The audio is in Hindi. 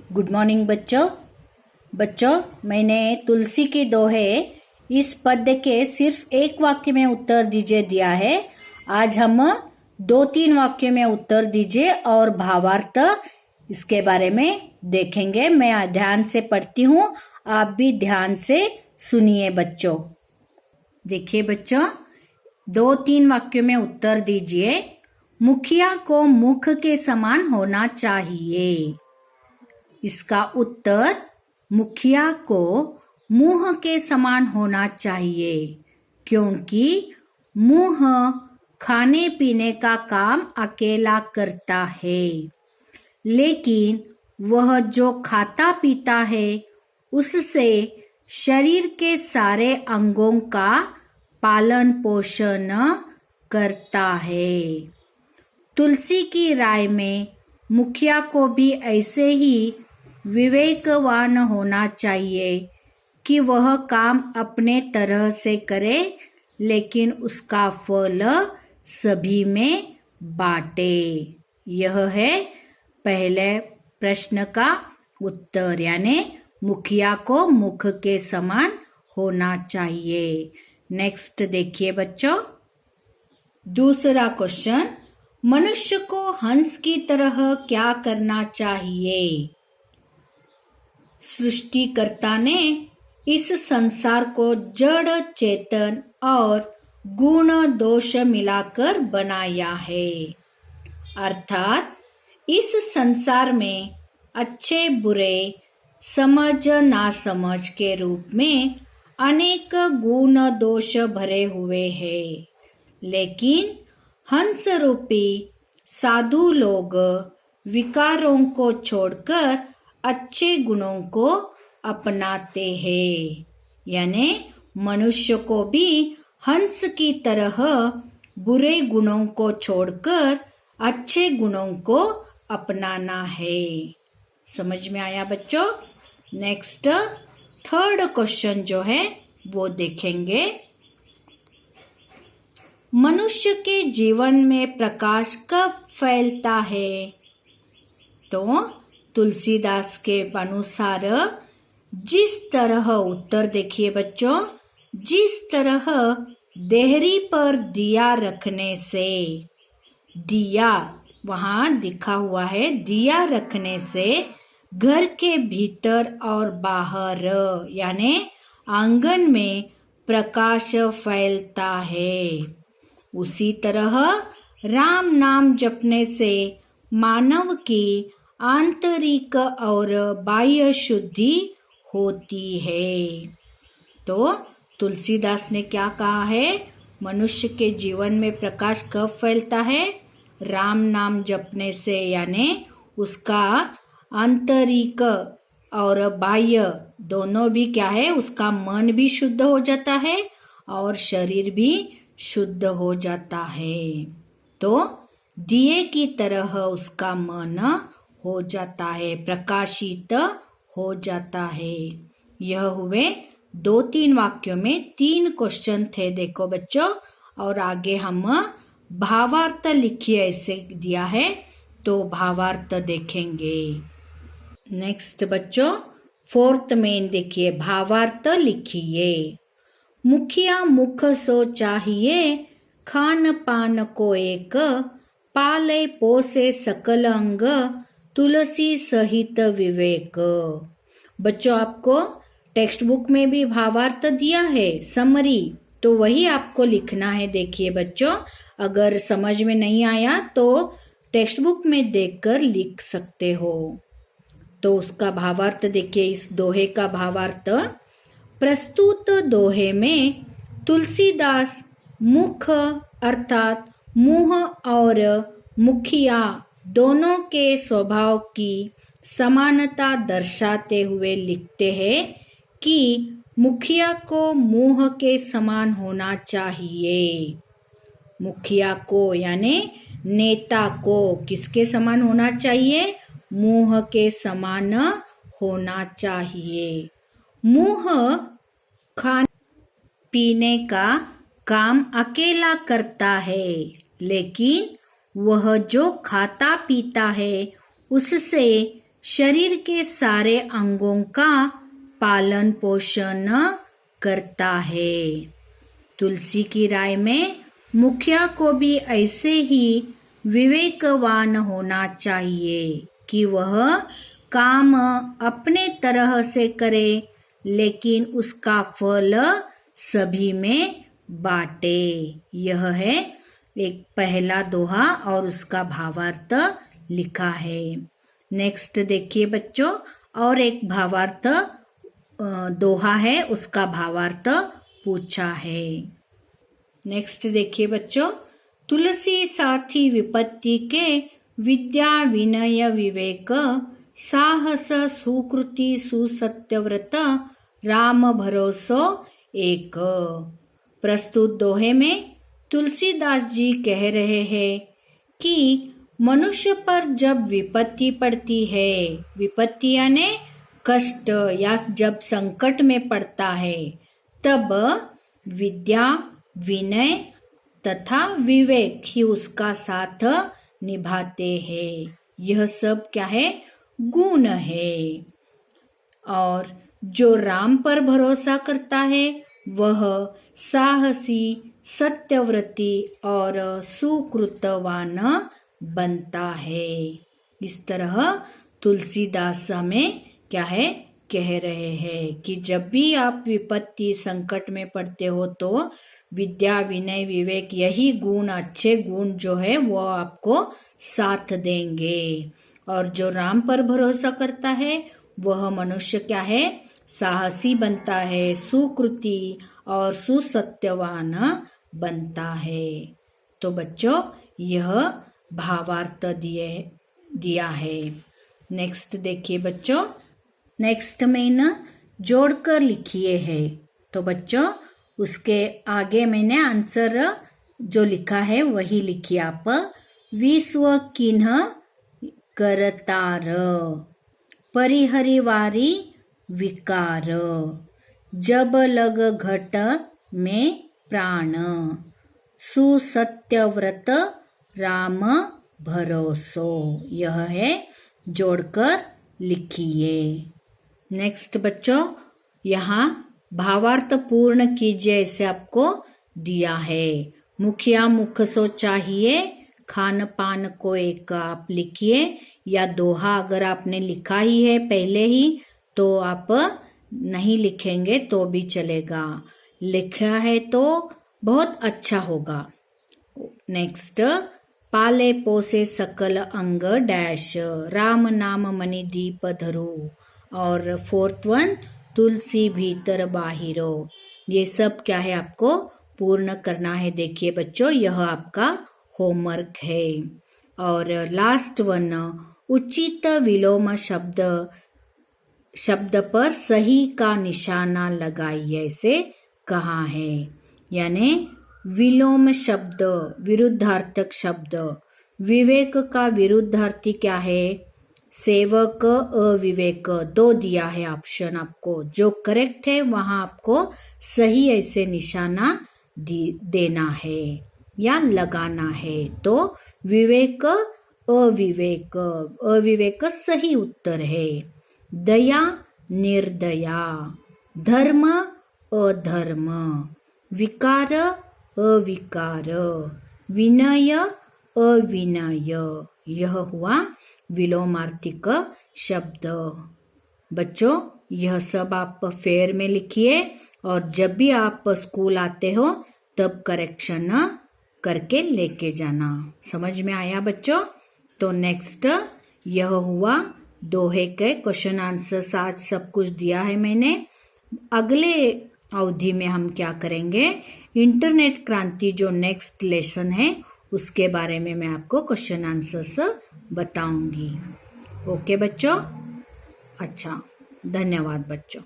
गुड मॉर्निंग बच्चों मैंने तुलसी के दोहे इस पद्य के सिर्फ एक वाक्य में उत्तर दीजिए दिया है। आज हम 2-3 वाक्यों में उत्तर दीजिए और भावार्थ इसके बारे में देखेंगे। मैं ध्यान से पढ़ती हूँ, आप भी ध्यान से सुनिए बच्चों। देखिए बच्चों, 2-3 वाक्यों में उत्तर दीजिए। मुखिया को मुख के समान होना चाहिए। इसका उत्तर मुखिया को मुंह के समान होना चाहिए, क्योंकि मुंह खाने पीने का काम अकेला करता है, लेकिन वह जो खाता पीता है उससे शरीर के सारे अंगों का पालन पोषण करता है। तुलसी की राय में मुखिया को भी ऐसे ही विवेकवान होना चाहिए कि वह काम अपने तरह से करे, लेकिन उसका फल सभी में बांटे। यह है पहले प्रश्न का उत्तर, यानी मुखिया को मुख के समान होना चाहिए। नेक्स्ट देखिए बच्चों, दूसरा क्वेश्चन, मनुष्य को हंस की तरह क्या करना चाहिए? सृष्टिकर्ता ने इस संसार को जड़ चेतन और गुण दोष मिलाकर बनाया है, अर्थात इस संसार में अच्छे बुरे समझ नासमझ के रूप में अनेक गुण दोष भरे हुए हैं, लेकिन हंस रूपी साधु लोग विकारों को छोड़कर अच्छे गुणों को अपनाते हैं। यानी मनुष्य को भी हंस की तरह बुरे गुणों को छोड़कर अच्छे गुणों को अपनाना है। समझ में आया बच्चों? नेक्स्ट थर्ड क्वेश्चन जो है वो देखेंगे। मनुष्य के जीवन में प्रकाश कब फैलता है? तो तुलसीदास के अनुसार जिस तरह, उत्तर देखिए बच्चों, जिस तरह देहरी पर दिया रखने से, दिया वहां दिखा हुआ है, दिया रखने से घर के भीतर और बाहर यानी आंगन में प्रकाश फैलता है, उसी तरह राम नाम जपने से मानव की आंतरिक और बाह्य शुद्धि होती है। तो तुलसीदास ने क्या कहा है? मनुष्य के जीवन में प्रकाश कब फैलता है? राम नाम जपने से, यानी उसका आंतरिक और बाह्य दोनों भी क्या है, उसका मन भी शुद्ध हो जाता है और शरीर भी शुद्ध हो जाता है। तो दिए की तरह उसका मन हो जाता है, प्रकाशित हो जाता है। यह हुए 2-3 वाक्यों में 3 क्वेश्चन थे देखो बच्चों, और आगे हम भावार्थ लिखिए ऐसे दिया है, तो भावार्थ देखेंगे। नेक्स्ट बच्चों, फोर्थ में देखिए, भावार्थ लिखिए। मुखिया मुख सो चाहिए, खान पान को एक, पाले पोसे सकल अंग, तुलसी सहित विवेक। बच्चों, आपको टेक्स्ट बुक में भी भावार्थ दिया है, समरी, तो वही आपको लिखना है। देखिए बच्चों, अगर समझ में नहीं आया तो टेक्स्ट बुक में देखकर लिख सकते हो। तो उसका भावार्थ देखिए, इस दोहे का भावार्थ। प्रस्तुत दोहे में तुलसीदास मुख अर्थात मुंह और मुखिया दोनों के स्वभाव की समानता दर्शाते हुए लिखते हैं कि मुखिया को मुंह के समान होना चाहिए। मुखिया को यानी नेता को किसके समान होना चाहिए? मुंह के समान होना चाहिए। मुंह खाने पीने का काम अकेला करता है, लेकिन वह जो खाता पीता है उससे शरीर के सारे अंगों का पालन पोषण करता है। तुलसी की राय में मुखिया को भी ऐसे ही विवेकवान होना चाहिए कि वह काम अपने तरह से करे, लेकिन उसका फल सभी में बांटे। यह है एक पहला दोहा और उसका भावार्थ लिखा है। नेक्स्ट देखिए बच्चों, और एक भावार्थ दोहा है, उसका भावार्थ पूछा है। नेक्स्ट देखिए बच्चों, तुलसी साथी विपत्ति के विद्या विनय विवेक साहस सुकृति सुसत्यव्रत राम भरोसो एक। प्रस्तुत दोहे में तुलसीदास जी कह रहे हैं कि मनुष्य पर जब विपत्ति पड़ती है, विपत्ति यानी कष्ट या जब संकट में पड़ता है, तब विद्या विनय तथा विवेक ही उसका साथ निभाते हैं। यह सब क्या है? गुण है। और जो राम पर भरोसा करता है वह साहसी सत्यव्रती और सुकृतवान बनता है। इस तरह तुलसीदास हमें क्या है कह रहे हैं कि जब भी आप विपत्ति संकट में पड़ते हो तो विद्या विनय विवेक यही गुण, अच्छे गुण जो है वो आपको साथ देंगे। और जो राम पर भरोसा करता है वह मनुष्य क्या है? साहसी बनता है, सुकृति और सुसत्यवान बनता है। तो बच्चों यह भावार्थ दिया है। नेक्स्ट देखिए बच्चों, नेक्स्ट में न जोड़कर लिखिए है। तो बच्चों उसके आगे मैंने आंसर जो लिखा है वही लिखिए आप। विश्व किन्ह करतार परिहरिवारी विकार जब लग घट में प्राण सुसत्यव्रत राम भरोसो। यह है जोड़कर लिखिए। नेक्स्ट बच्चों, यहाँ भावार्थ पूर्ण कीजिए ऐसे आपको दिया है। मुखिया मुख सो चाहिए, खान पान को एक आप लिखिए, या दोहा अगर आपने लिखा ही है पहले ही तो आप नहीं लिखेंगे तो भी चलेगा, लिखा है तो बहुत अच्छा होगा। नेक्स्ट, पाले पोसे सकल अंग डैश राम नाम मणि दीप धरो। और फोर्थ वन, तुलसी भीतर बाहिरो। ये सब क्या है आपको पूर्ण करना है। देखिए बच्चों यह आपका होमवर्क है। और लास्ट वन, उचित विलोम शब्द पर सही का निशाना लगाइए ऐसे कहा है। यानी विलोम शब्द विरुद्धार्थक शब्द, विवेक का विरुद्धार्थी क्या है? सेवक अविवेक, दो दिया है ऑप्शन आपको। जो करेक्ट है वहां आपको सही ऐसे निशाना देना है या लगाना है। तो विवेक अविवेक, अविवेक सही उत्तर है। दया निर्दया, धर्म अधर्म, विकार अविकार, विनय अविनय, यह हुआ विलोमार्थिक शब्द। बच्चों यह सब आप फेयर में लिखिए और जब भी आप स्कूल आते हो तब करेक्शन करके लेके जाना। समझ में आया बच्चों? तो नेक्स्ट यह हुआ दोहे के क्वेश्चन आंसर। आज सब कुछ दिया है मैंने। अगले अवधि में हम क्या करेंगे, इंटरनेट क्रांति जो नेक्स्ट लेसन है उसके बारे में मैं आपको क्वेश्चन आंसर्स बताऊंगी। ओके बच्चों? अच्छा, धन्यवाद बच्चों।